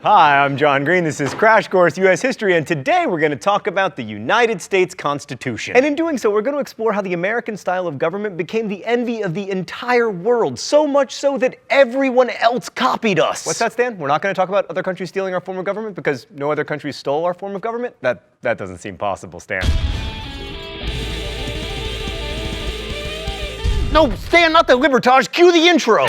Hi, I'm John Green. This is Crash Course U.S. History, and today we're going to talk about the United States Constitution. And in doing so, we're going to explore how the American style of government became the envy of the entire world, so much so that everyone else copied us. What's that, Stan? We're not going to talk about other countries stealing our form of government because no other countries stole our form of government? That doesn't seem possible, Stan. No, Stan, not the libertage. Cue the intro.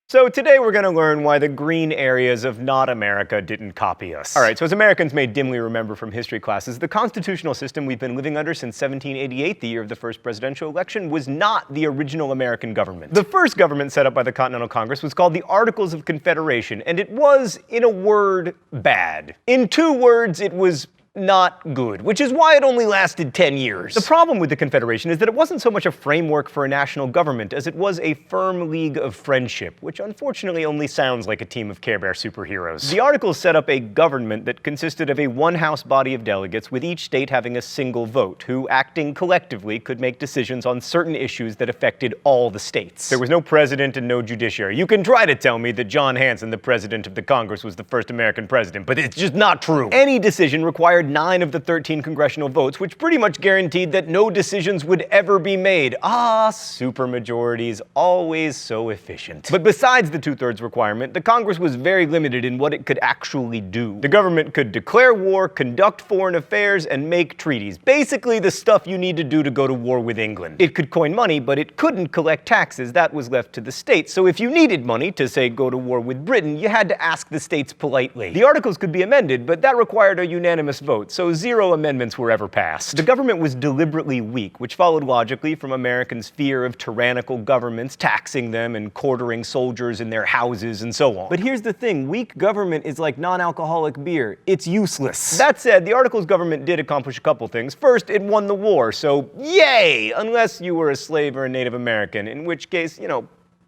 So today we're going to learn why the green areas of not America didn't copy us. Alright, so as Americans may dimly remember from history classes, the constitutional system we've been living under since 1788, the year of the first presidential election, was not the original American government. The first government set up by the Continental Congress was called the Articles of Confederation, and it was, in a word, bad. In 2 words, it was not good, which is why it only lasted 10 years. The problem with the Confederation is that it wasn't so much a framework for a national government as it was a firm league of friendship, which unfortunately only sounds like a team of Care Bear superheroes. The Articles set up a government that consisted of a one-house body of delegates, with each state having a single vote, who, acting collectively, could make decisions on certain issues that affected all the states. There was no president and no judiciary. You can try to tell me that John Hanson, the president of the Congress, was the first American president, but it's just not true. Any decision required 9 of the 13 congressional votes, which pretty much guaranteed that no decisions would ever be made. Ah, supermajorities, always so efficient. But besides the 2/3 requirement, the Congress was very limited in what it could actually do. The government could declare war, conduct foreign affairs, and make treaties. Basically the stuff you need to do to go to war with England. It could coin money, but it couldn't collect taxes. That was left to the states. So if you needed money to, say, go to war with Britain, you had to ask the states politely. The Articles could be amended, but that required a unanimous vote, so 0 amendments were ever passed. The government was deliberately weak, which followed logically from Americans' fear of tyrannical governments taxing them and quartering soldiers in their houses and so on. But here's the thing, weak government is like non-alcoholic beer. It's useless. That said, the Articles government did accomplish a couple things. First, it won the war, so yay! Unless you were a slave or a Native American, in which case,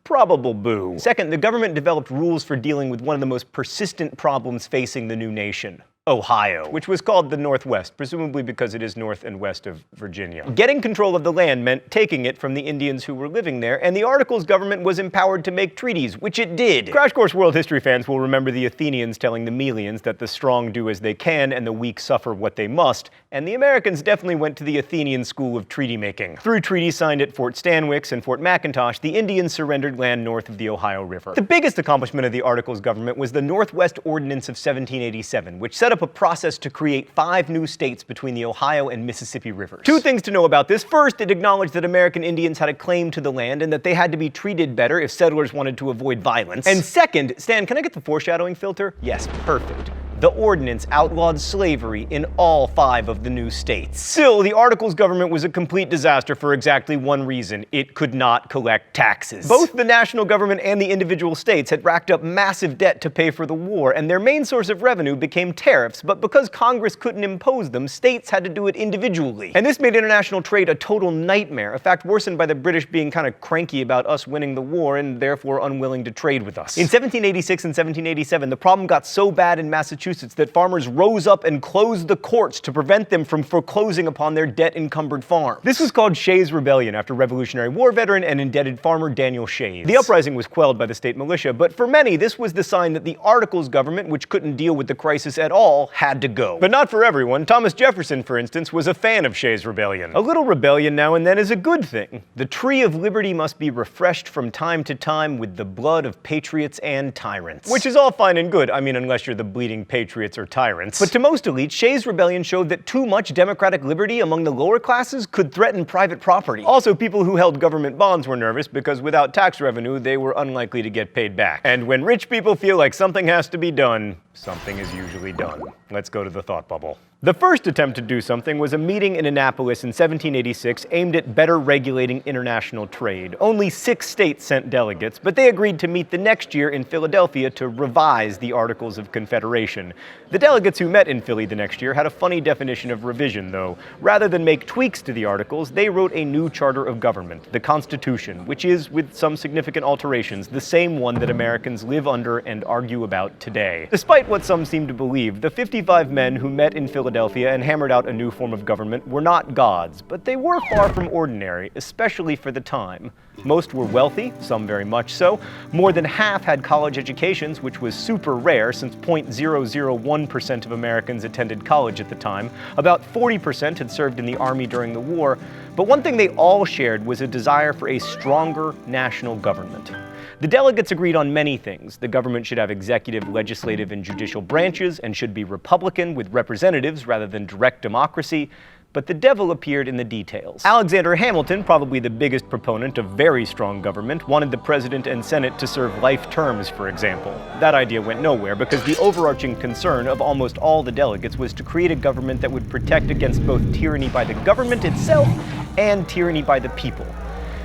probable boo. Second, the government developed rules for dealing with one of the most persistent problems facing the new nation: Ohio, which was called the Northwest, presumably because it is north and west of Virginia. Getting control of the land meant taking it from the Indians who were living there, and the Articles government was empowered to make treaties, which it did. Crash Course world history fans will remember the Athenians telling the Melians that the strong do as they can and the weak suffer what they must, and the Americans definitely went to the Athenian school of treaty making. Through treaties signed at Fort Stanwix and Fort McIntosh, the Indians surrendered land north of the Ohio River. The biggest accomplishment of the Articles government was the Northwest Ordinance of 1787, which set up a process to create 5 new states between the Ohio and Mississippi rivers. 2 things to know about this. First, it acknowledged that American Indians had a claim to the land and that they had to be treated better if settlers wanted to avoid violence. And second, Stan, can I get the foreshadowing filter? Yes, perfect. The ordinance outlawed slavery in all 5 of the new states. Still, the Articles government was a complete disaster for exactly one reason: it could not collect taxes. Both the national government and the individual states had racked up massive debt to pay for the war, and their main source of revenue became tariffs, but because Congress couldn't impose them, states had to do it individually. And this made international trade a total nightmare, a fact worsened by the British being kind of cranky about us winning the war and therefore unwilling to trade with us. In 1786 and 1787, the problem got so bad in Massachusetts that farmers rose up and closed the courts to prevent them from foreclosing upon their debt-encumbered farm. This was called Shays Rebellion, after Revolutionary War veteran and indebted farmer Daniel Shays. The uprising was quelled by the state militia, but for many, this was the sign that the Articles government, which couldn't deal with the crisis at all, had to go. But not for everyone. Thomas Jefferson, for instance, was a fan of Shays Rebellion. A little rebellion now and then is a good thing. The tree of liberty must be refreshed from time to time with the blood of patriots and tyrants. Which is all fine and good, I mean, unless you're the bleeding patriots or tyrants. But to most elites, Shays Rebellion showed that too much democratic liberty among the lower classes could threaten private property. Also, people who held government bonds were nervous because without tax revenue, they were unlikely to get paid back. And when rich people feel like something has to be done, something is usually done. Let's go to the thought bubble. The first attempt to do something was a meeting in Annapolis in 1786 aimed at better regulating international trade. Only 6 states sent delegates, but they agreed to meet the next year in Philadelphia to revise the Articles of Confederation. The delegates who met in Philly the next year had a funny definition of revision, though. Rather than make tweaks to the Articles, they wrote a new charter of government, the Constitution, which is, with some significant alterations, the same one that Americans live under and argue about today. Despite what some seem to believe, the 55 men who met in Philadelphia Philadelphia and hammered out a new form of government were not gods, but they were far from ordinary, especially for the time. Most were wealthy, some very much so. More than half had college educations, which was super rare since 0.001% of Americans attended college at the time. About 40% had served in the army during the war. But one thing they all shared was a desire for a stronger national government. The delegates agreed on many things. The government should have executive, legislative, and judicial branches and should be Republican with representatives rather than direct democracy. But the devil appeared in the details. Alexander Hamilton, probably the biggest proponent of very strong government, wanted the president and Senate to serve life terms, for example. That idea went nowhere because the overarching concern of almost all the delegates was to create a government that would protect against both tyranny by the government itself and tyranny by the people.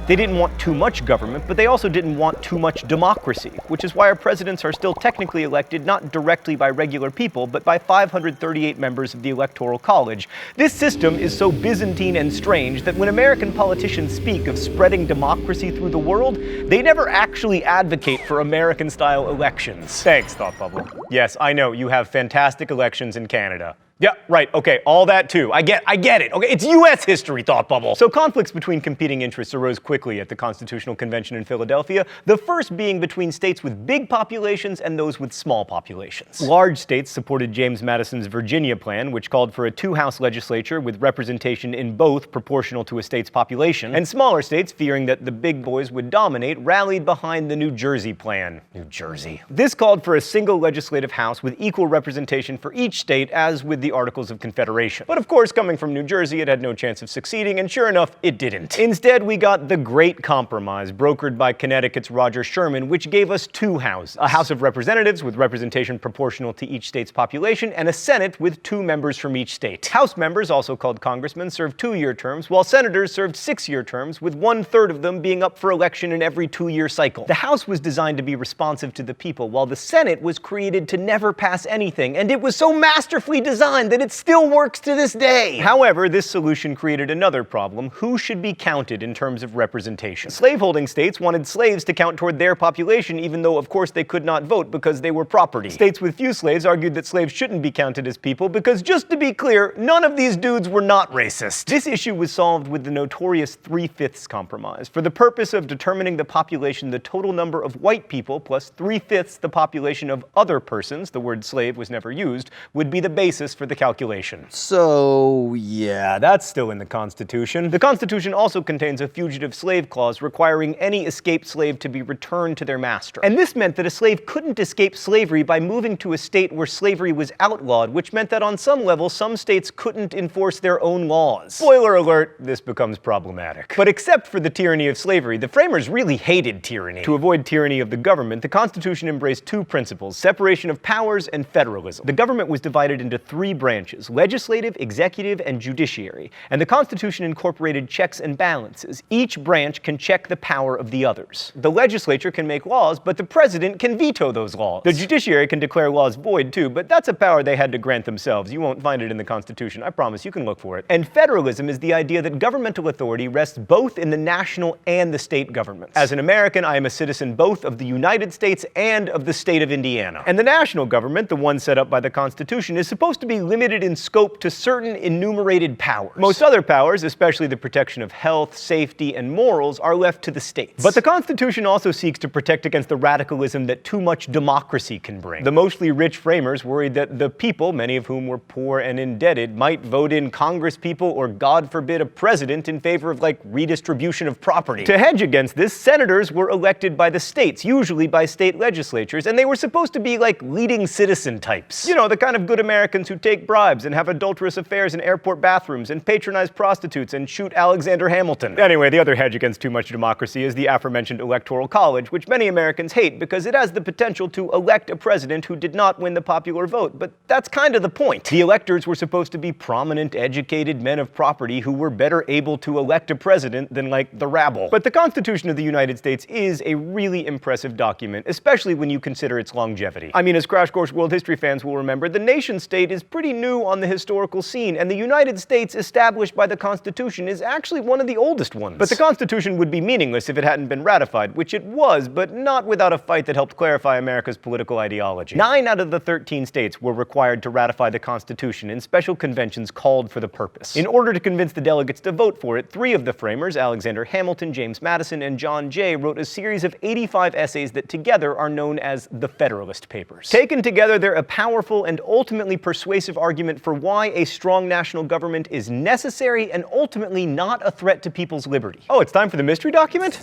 They didn't want too much government, but they also didn't want too much democracy, which is why our presidents are still technically elected not directly by regular people, but by 538 members of the Electoral College. This system is so Byzantine and strange that when American politicians speak of spreading democracy through the world, they never actually advocate for American-style elections. Thanks, Thought Bubble. Yes, I know, you have fantastic elections in Canada. Yeah, right, okay, all that too. I get it. Okay, it's US history, Thought Bubble. So conflicts between competing interests arose quickly at the Constitutional Convention in Philadelphia, the first being between states with big populations and those with small populations. Large states supported James Madison's Virginia plan, which called for a two-house legislature with representation in both proportional to a state's population, and smaller states, fearing that the big boys would dominate, rallied behind the New Jersey plan. New Jersey. This called for a single legislative house with equal representation for each state, as with the Articles of Confederation. But of course, coming from New Jersey, it had no chance of succeeding, and sure enough, it didn't. Instead, we got the Great Compromise, brokered by Connecticut's Roger Sherman, which gave us two houses. A House of Representatives with representation proportional to each state's population, and a Senate with 2 members from each state. House members, also called congressmen, served 2-year terms, while senators served 6-year terms, with 1/3 of them being up for election in every 2-year cycle. The House was designed to be responsive to the people, while the Senate was created to never pass anything, and it was so masterfully designed that it still works to this day. However, this solution created another problem: who should be counted in terms of representation? Slaveholding states wanted slaves to count toward their population, even though of course they could not vote because they were property. States with few slaves argued that slaves shouldn't be counted as people because, just to be clear, none of these dudes were not racist. This issue was solved with the notorious 3/5 compromise. For the purpose of determining the population, the total number of white people plus 3/5 the population of other persons, the word slave was never used, would be the basis for the calculation. So, yeah, that's still in the Constitution. The Constitution also contains a fugitive slave clause requiring any escaped slave to be returned to their master. And this meant that a slave couldn't escape slavery by moving to a state where slavery was outlawed, which meant that on some level, some states couldn't enforce their own laws. Spoiler alert, this becomes problematic. But except for the tyranny of slavery, the framers really hated tyranny. To avoid tyranny of the government, the Constitution embraced 2 principles: separation of powers and federalism. The government was divided into 3 branches: legislative, executive, and judiciary. And the Constitution incorporated checks and balances. Each branch can check the power of the others. The legislature can make laws, but the president can veto those laws. The judiciary can declare laws void too, but that's a power they had to grant themselves. You won't find it in the Constitution, I promise. You can look for it. And federalism is the idea that governmental authority rests both in the national and the state governments. As an American, I am a citizen both of the United States and of the state of Indiana. And the national government, the one set up by the Constitution, is supposed to be limited in scope to certain enumerated powers. Most other powers, especially the protection of health, safety, and morals, are left to the states. But the Constitution also seeks to protect against the radicalism that too much democracy can bring. The mostly rich framers worried that the people, many of whom were poor and indebted, might vote in congresspeople or, God forbid, a president in favor of, redistribution of property. To hedge against this, senators were elected by the states, usually by state legislatures, and they were supposed to be leading citizen types. You know, the kind of good Americans who take bribes and have adulterous affairs in airport bathrooms and patronize prostitutes and shoot Alexander Hamilton. Anyway, the other hedge against too much democracy is the aforementioned Electoral College, which many Americans hate because it has the potential to elect a president who did not win the popular vote. But that's kind of the point. The electors were supposed to be prominent, educated men of property who were better able to elect a president than, the rabble. But the Constitution of the United States is a really impressive document, especially when you consider its longevity. I mean, as Crash Course World History fans will remember, the nation-state is pretty pretty new on the historical scene, and the United States established by the Constitution is actually one of the oldest ones. But the Constitution would be meaningless if it hadn't been ratified, which it was, but not without a fight that helped clarify America's political ideology. 9 out of the 13 states were required to ratify the Constitution, and special conventions called for the purpose. In order to convince the delegates to vote for it, 3 of the framers, Alexander Hamilton, James Madison, and John Jay, wrote a series of 85 essays that together are known as the Federalist Papers. Taken together, they're a powerful and ultimately persuasive argument for why a strong national government is necessary and ultimately not a threat to people's liberty. Oh, it's time for the mystery document?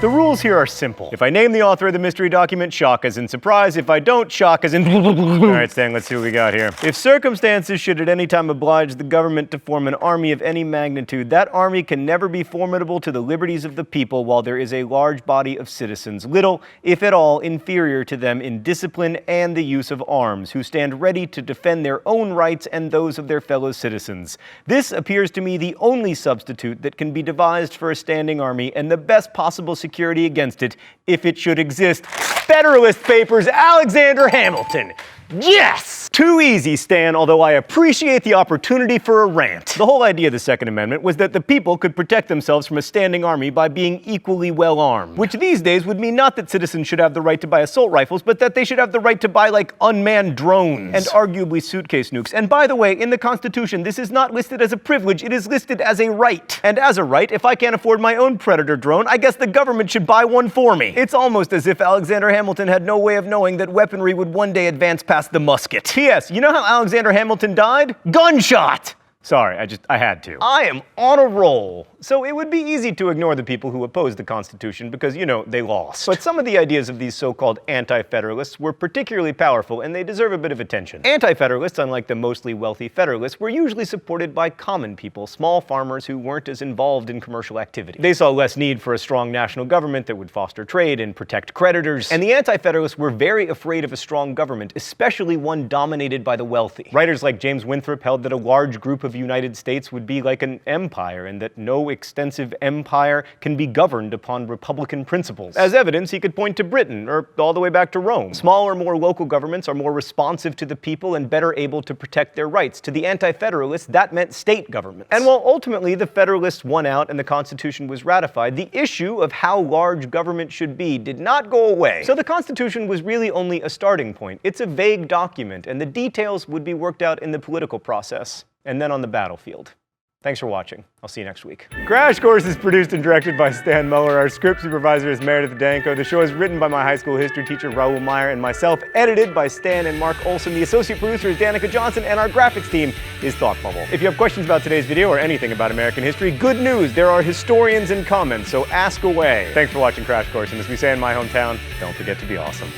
The rules here are simple. If I name the author of the mystery document, shock as in surprise. If I don't, shock as in Alright, Stan, let's see what we got here. If circumstances should at any time oblige the government to form an army of any magnitude, that army can never be formidable to the liberties of the people while there is a large body of citizens, little, if at all, inferior to them in discipline and the use of arms, who stand ready to defend their own rights and those of their fellow citizens. This appears to me the only substitute that can be devised for a standing army and the best possible security against it, if it should exist. Federalist Papers, Alexander Hamilton. Yes! Too easy, Stan, although I appreciate the opportunity for a rant. The whole idea of the Second Amendment was that the people could protect themselves from a standing army by being equally well armed. Which these days would mean not that citizens should have the right to buy assault rifles, but that they should have the right to buy, like, unmanned drones. And arguably suitcase nukes. And by the way, in the Constitution, this is not listed as a privilege, it is listed as a right. And as a right, if I can't afford my own Predator drone, I guess the government should buy one for me. It's almost as if Alexander Hamilton had no way of knowing that weaponry would one day advance past the musket. P.S. You know how Alexander Hamilton died? Gunshot! Sorry, I had to. I am on a roll. So it would be easy to ignore the people who opposed the Constitution because, you know, they lost. But some of the ideas of these so-called anti-federalists were particularly powerful, and they deserve a bit of attention. Anti-federalists, unlike the mostly wealthy federalists, were usually supported by common people, small farmers who weren't as involved in commercial activity. They saw less need for a strong national government that would foster trade and protect creditors. And the anti-federalists were very afraid of a strong government, especially one dominated by the wealthy. Writers like James Winthrop held that a large group of United States would be like an empire, and that no extensive empire can be governed upon republican principles. As evidence, he could point to Britain, or all the way back to Rome. Smaller, more local governments are more responsive to the people and better able to protect their rights. To the anti-federalists, that meant state governments. And while ultimately the Federalists won out and the Constitution was ratified, the issue of how large government should be did not go away. So the Constitution was really only a starting point. It's a vague document, and the details would be worked out in the political process, and then on the battlefield. Thanks for watching. I'll see you next week. Crash Course is produced and directed by Stan Muller. Our script supervisor is Meredith Danko. The show is written by my high school history teacher, Raoul Meyer, and myself, edited by Stan and Mark Olson. The associate producer is Danica Johnson, and our graphics team is Thought Bubble. If you have questions about today's video or anything about American history, good news, there are historians in comments, so ask away. Thanks for watching Crash Course, and as we say in my hometown, don't forget to be awesome.